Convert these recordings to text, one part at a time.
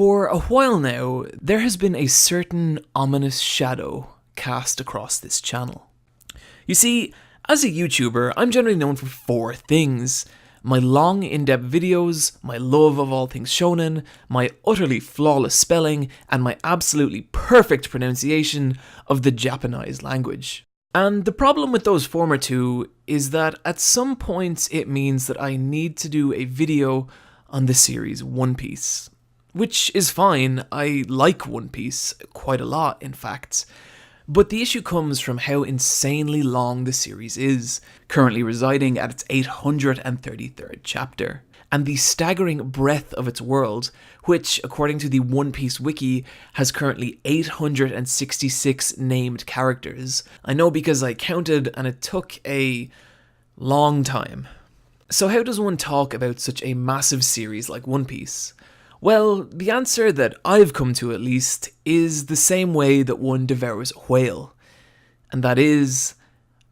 For a while now, there has been a certain ominous shadow cast across this channel. You see, as a YouTuber, I'm generally known for 4 things: my long, in-depth videos, my love of all things shonen, my utterly flawless spelling, and my absolutely perfect pronunciation of the Japanese language. And the problem with those former 2 is that at some points it means that I need to do a video on the series One Piece. Which is fine, I like One Piece quite a lot, in fact. But the issue comes from how insanely long the series is, currently residing at its 833rd chapter, and the staggering breadth of its world, which, according to the One Piece wiki, has currently 866 named characters. I know because I counted and it took a long time. So how does one talk about such a massive series like One Piece? Well, the answer that I've come to, at least, is the same way that one devours a whale. And that is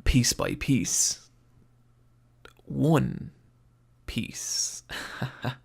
piece by piece. One Piece. Fuck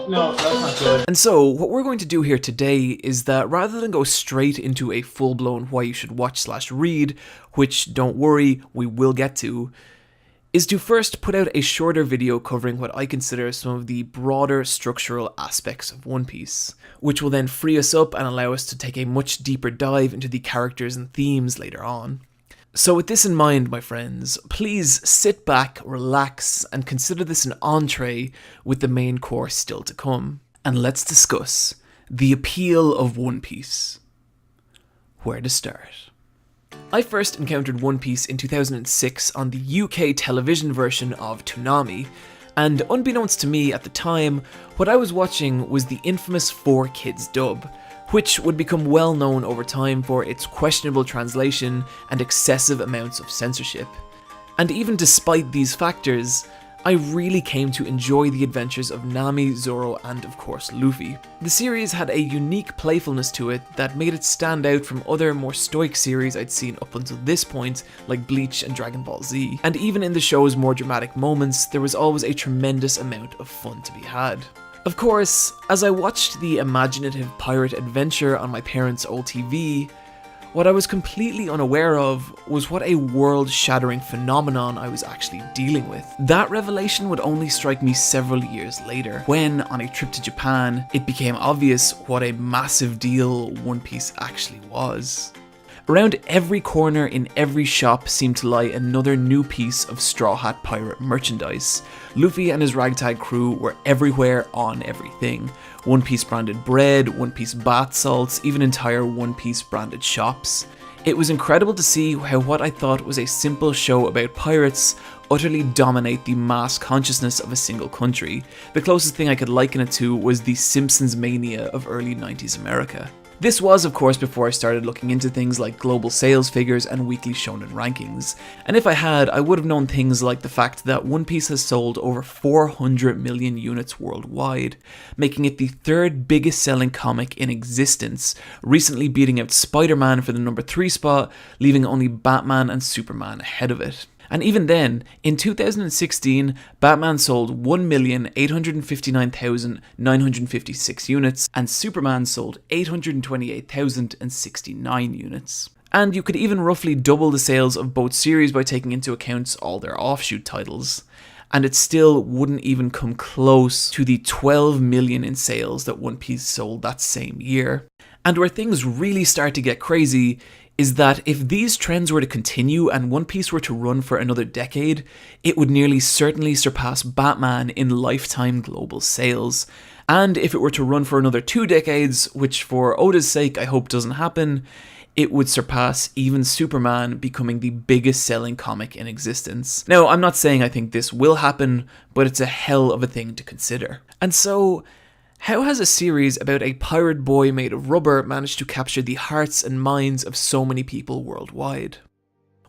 no, that's not good. And so, what we're going to do here today is that rather than go straight into a full-blown why you should watch/read, which, don't worry, we will get to, is to first put out a shorter video covering what I consider some of the broader structural aspects of One Piece, which will then free us up and allow us to take a much deeper dive into the characters and themes later on. So with this in mind, my friends, please sit back, relax, and consider this an entree with the main course still to come. And let's discuss the appeal of One Piece. Where to start? I first encountered One Piece in 2006 on the UK television version of Toonami, and unbeknownst to me at the time, what I was watching was the infamous 4Kids dub, which would become well known over time for its questionable translation and excessive amounts of censorship. And even despite these factors, I really came to enjoy the adventures of Nami, Zoro, and of course Luffy. The series had a unique playfulness to it that made it stand out from other more stoic series I'd seen up until this point, like Bleach and Dragon Ball Z. And even in the show's more dramatic moments, there was always a tremendous amount of fun to be had. Of course, as I watched the imaginative pirate adventure on my parents' old TV, what I was completely unaware of was what a world-shattering phenomenon I was actually dealing with. That revelation would only strike me several years later, when, on a trip to Japan, it became obvious what a massive deal One Piece actually was. Around every corner in every shop seemed to lie another new piece of Straw Hat Pirate merchandise. Luffy and his ragtag crew were everywhere on everything. One Piece branded bread, One Piece bath salts, even entire One Piece branded shops. It was incredible to see how what I thought was a simple show about pirates utterly dominate the mass consciousness of a single country. The closest thing I could liken it to was the Simpsons mania of early 90s America. This was, of course, before I started looking into things like global sales figures and weekly shonen rankings, and if I had, I would have known things like the fact that One Piece has sold over 400 million units worldwide, making it the 3rd biggest selling comic in existence, recently beating out Spider-Man for the number 3 spot, leaving only Batman and Superman ahead of it. And even then, in 2016, Batman sold 1,859,956 units, and Superman sold 828,069 units. And you could even roughly double the sales of both series by taking into account all their offshoot titles. And it still wouldn't even come close to the 12 million in sales that One Piece sold that same year. And where things really start to get crazy is that if these trends were to continue and One Piece were to run for another decade, it would nearly certainly surpass Batman in lifetime global sales. And if it were to run for another 2 decades, which for Oda's sake I hope doesn't happen, it would surpass even Superman, becoming the biggest selling comic in existence. Now, I'm not saying I think this will happen, but it's a hell of a thing to consider. And so, how has a series about a pirate boy made of rubber managed to capture the hearts and minds of so many people worldwide?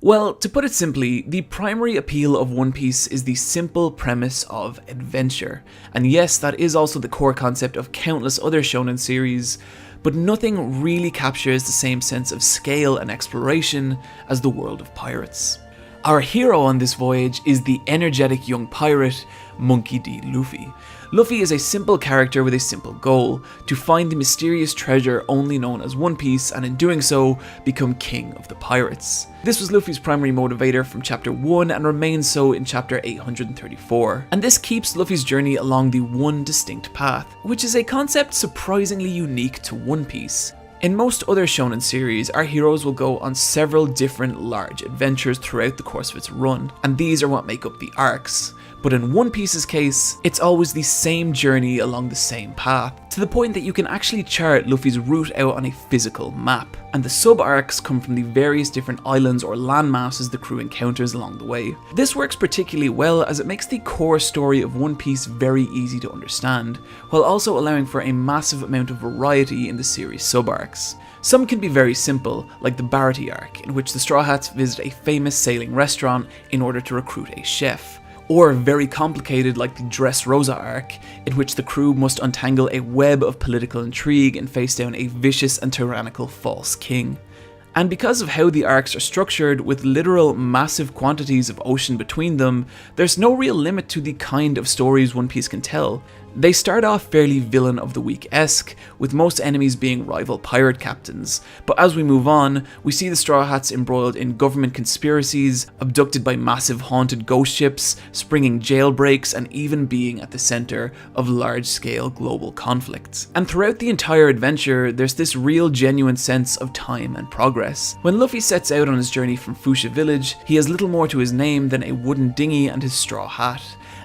Well, to put it simply, the primary appeal of One Piece is the simple premise of adventure. And yes, that is also the core concept of countless other shonen series, but nothing really captures the same sense of scale and exploration as the world of pirates. Our hero on this voyage is the energetic young pirate, Monkey D. Luffy. Luffy is a simple character with a simple goal, to find the mysterious treasure only known as One Piece, and in doing so, become king of the pirates. This was Luffy's primary motivator from chapter 1 and remains so in chapter 834. And this keeps Luffy's journey along the one distinct path, which is a concept surprisingly unique to One Piece. In most other shonen series, our heroes will go on several different large adventures throughout the course of its run, and these are what make up the arcs. But in One Piece's case, it's always the same journey along the same path, to the point that you can actually chart Luffy's route out on a physical map, and the sub-arcs come from the various different islands or landmasses the crew encounters along the way. This works particularly well as it makes the core story of One Piece very easy to understand, while also allowing for a massive amount of variety in the series sub-arcs. Some can be very simple, like the Baratie arc, in which the Straw Hats visit a famous sailing restaurant in order to recruit a chef. Or very complicated like the Dressrosa arc, in which the crew must untangle a web of political intrigue and face down a vicious and tyrannical false king. And because of how the arcs are structured, with literal massive quantities of ocean between them, there's no real limit to the kind of stories One Piece can tell. They start off fairly villain of the week-esque, with most enemies being rival pirate captains, but as we move on, we see the Straw Hats embroiled in government conspiracies, abducted by massive haunted ghost ships, springing jailbreaks, and even being at the centre of large-scale global conflicts. And throughout the entire adventure, there's this real genuine sense of time and progress. When Luffy sets out on his journey from Fuchsia Village, he has little more to his name than a wooden dinghy and his straw hat.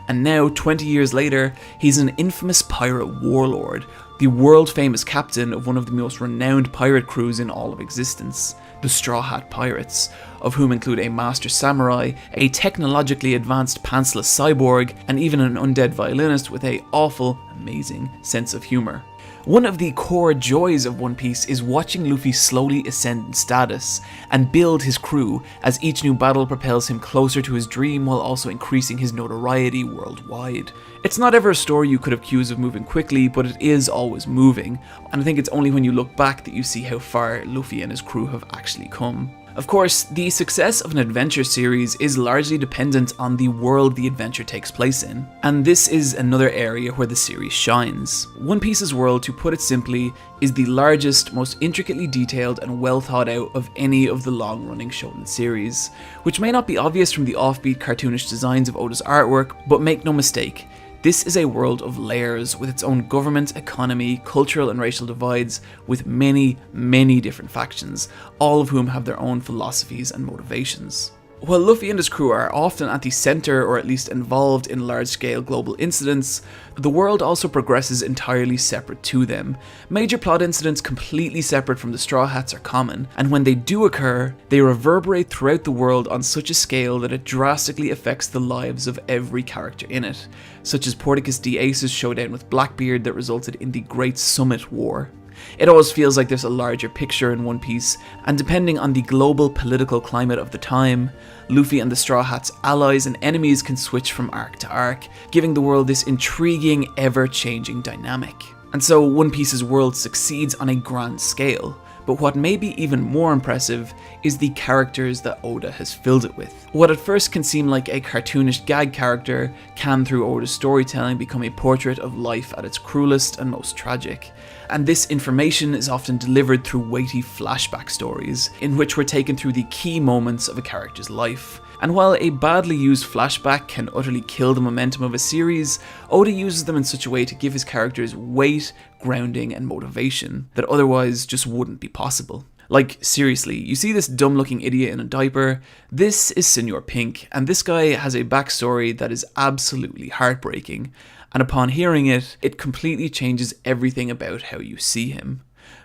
And now, 20 years later, he's an infamous pirate warlord, the world-famous captain of one of the most renowned pirate crews in all of existence, the Straw Hat Pirates, of whom include a master samurai, a technologically advanced pantsless cyborg, and even an undead violinist with a awful, amazing sense of humour. One of the core joys of One Piece is watching Luffy slowly ascend in status and build his crew as each new battle propels him closer to his dream while also increasing his notoriety worldwide. It's not ever a story you could accuse of moving quickly, but it is always moving, and I think it's only when you look back that you see how far Luffy and his crew have actually come. Of course, the success of an adventure series is largely dependent on the world the adventure takes place in, and this is another area where the series shines. One Piece's world, to put it simply, is the largest, most intricately detailed and well thought out of any of the long-running shonen series, which may not be obvious from the offbeat cartoonish designs of Oda's artwork, but make no mistake, this is a world of layers with its own government, economy, cultural and racial divides, with many, many different factions, all of whom have their own philosophies and motivations. While Luffy and his crew are often at the centre or at least involved in large-scale global incidents, the world also progresses entirely separate to them. Major plot incidents completely separate from the Straw Hats are common, and when they do occur, they reverberate throughout the world on such a scale that it drastically affects the lives of every character in it, such as Porticus D. Ace's showdown with Blackbeard that resulted in the Great Summit War. It always feels like there's a larger picture in One Piece, and depending on the global political climate of the time, Luffy and the Straw Hats' allies and enemies can switch from arc to arc, giving the world this intriguing, ever-changing dynamic. And so One Piece's world succeeds on a grand scale, but what may be even more impressive is the characters that Oda has filled it with. What at first can seem like a cartoonish gag character can, through Oda's storytelling, become a portrait of life at its cruelest and most tragic. And this information is often delivered through weighty flashback stories, in which we're taken through the key moments of a character's life. And while a badly used flashback can utterly kill the momentum of a series, Oda uses them in such a way to give his characters weight, grounding, and motivation that otherwise just wouldn't be possible. Like, seriously, you see this dumb-looking idiot in a diaper? This is Senor Pink, and this guy has a backstory that is absolutely heartbreaking, and upon hearing it, it completely changes everything about how you see him.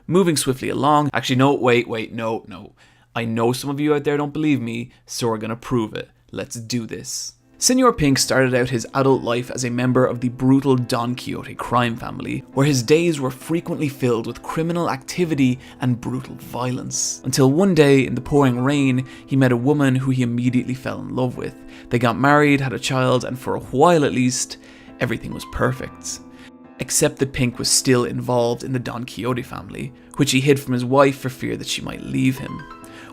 Moving swiftly along, actually no, wait, no. I know some of you out there don't believe me, so we're gonna prove it. Let's do this. Senor Pink started out his adult life as a member of the brutal Don Quixote crime family, where his days were frequently filled with criminal activity and brutal violence. Until one day, in the pouring rain, he met a woman who he immediately fell in love with. They got married, had a child, and for a while at least, everything was perfect. Except that Pink was still involved in the Don Quixote family, which he hid from his wife for fear that she might leave him.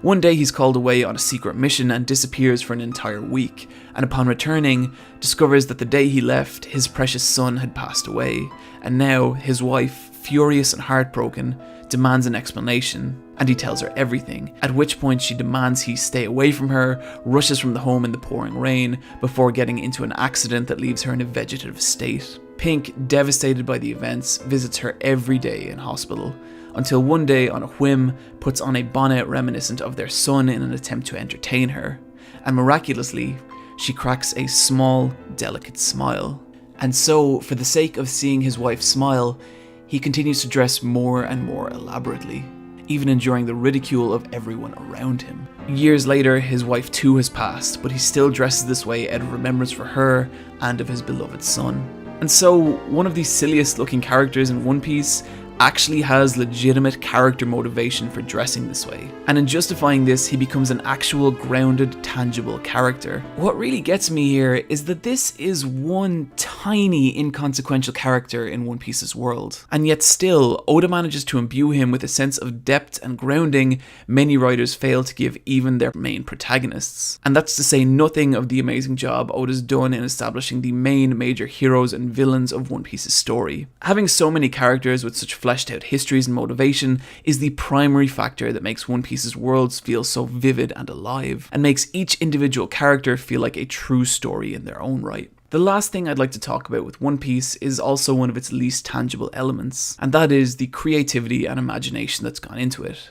One day he's called away on a secret mission and disappears for an entire week, and upon returning, discovers that the day he left, his precious son had passed away, and now his wife, furious and heartbroken, demands an explanation, and he tells her everything, at which point she demands he stay away from her, rushes from the home in the pouring rain, before getting into an accident that leaves her in a vegetative state. Pink, devastated by the events, visits her every day in hospital, until one day, on a whim, puts on a bonnet reminiscent of their son in an attempt to entertain her, and miraculously, she cracks a small, delicate smile. And so, for the sake of seeing his wife smile, he continues to dress more and more elaborately, even enduring the ridicule of everyone around him. Years later, his wife too has passed, but he still dresses this way out of remembrance for her and of his beloved son. And so, one of the silliest looking characters in One Piece actually has legitimate character motivation for dressing this way. And in justifying this, he becomes an actual grounded, tangible character. What really gets me here is that this is one tiny, inconsequential character in One Piece's world. And yet still, Oda manages to imbue him with a sense of depth and grounding many writers fail to give even their main protagonists. And that's to say nothing of the amazing job Oda's done in establishing the main major heroes and villains of One Piece's story. Having so many characters with such fleshed out histories and motivation is the primary factor that makes One Piece's worlds feel so vivid and alive, and makes each individual character feel like a true story in their own right. The last thing I'd like to talk about with One Piece is also one of its least tangible elements, and that is the creativity and imagination that's gone into it.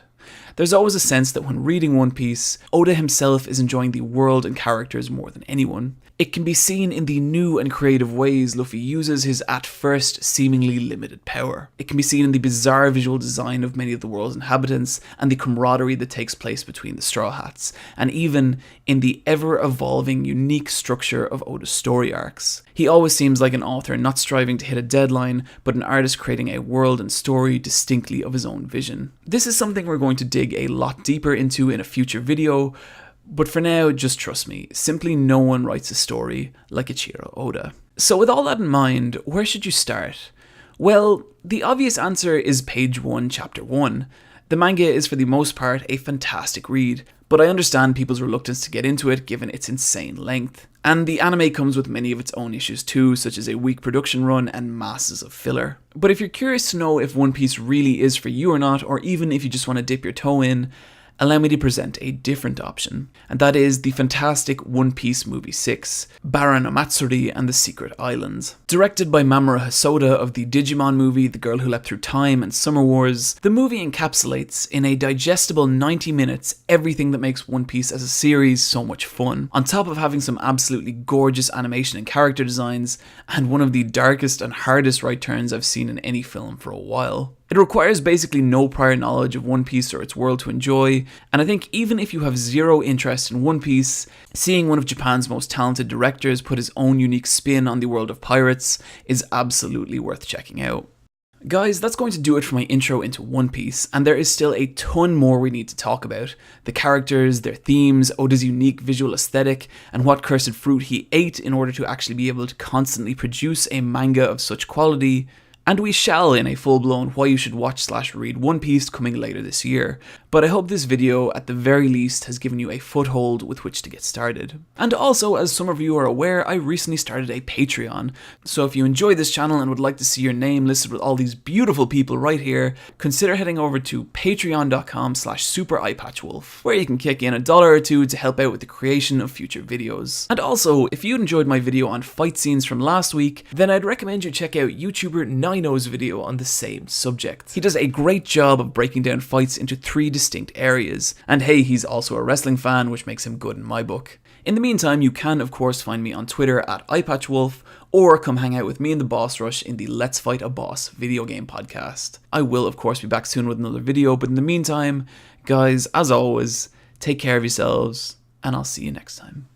There's always a sense that when reading One Piece, Oda himself is enjoying the world and characters more than anyone. It can be seen in the new and creative ways Luffy uses his at first seemingly limited power. It can be seen in the bizarre visual design of many of the world's inhabitants and the camaraderie that takes place between the Straw Hats, and even in the ever-evolving unique structure of Oda's story arcs. He always seems like an author not striving to hit a deadline, but an artist creating a world and story distinctly of his own vision. This is something we're going to dig a lot deeper into in a future video, but for now, just trust me, simply no one writes a story like Eiichiro Oda. So with all that in mind, where should you start? Well, the obvious answer is page 1, chapter 1. The manga is for the most part a fantastic read, but I understand people's reluctance to get into it given its insane length. And the anime comes with many of its own issues too, such as a weak production run and masses of filler. But if you're curious to know if One Piece really is for you or not, or even if you just want to dip your toe in, allow me to present a different option, and that is the fantastic One Piece Movie 6, Baron Omatsuri and the Secret Islands. Directed by Mamoru Hosoda of the Digimon movie The Girl Who Leapt Through Time and Summer Wars, the movie encapsulates, in a digestible 90 minutes, everything that makes One Piece as a series so much fun, on top of having some absolutely gorgeous animation and character designs, and one of the darkest and hardest right turns I've seen in any film for a while. It requires basically no prior knowledge of One Piece or its world to enjoy, and I think even if you have zero interest in One Piece, seeing one of Japan's most talented directors put his own unique spin on the world of pirates is absolutely worth checking out. Guys, that's going to do it for my intro into One Piece, and there is still a ton more we need to talk about. The characters, their themes, Oda's unique visual aesthetic, and what cursed fruit he ate in order to actually be able to constantly produce a manga of such quality. And we shall in a full-blown why you should watch/read One Piece coming later this year, but I hope this video at the very least has given you a foothold with which to get started. And also, as some of you are aware, I recently started a Patreon, so if you enjoy this channel and would like to see your name listed with all these beautiful people right here, consider heading over to patreon.com/supereyepatchwolf, where you can kick in $1 or $2 to help out with the creation of future videos. And also, if you enjoyed my video on fight scenes from last week, then I'd recommend you check out YouTuber Nino's video on the same subject. He does a great job of breaking down fights into 3 distinct areas, and hey, he's also a wrestling fan, which makes him good in my book. In the meantime, you can of course find me on Twitter at eyepatchwolf, or come hang out with me and the Boss Rush in the Let's Fight a Boss video game podcast. I will of course be back soon with another video, but in the meantime, guys, as always, take care of yourselves, and I'll see you next time.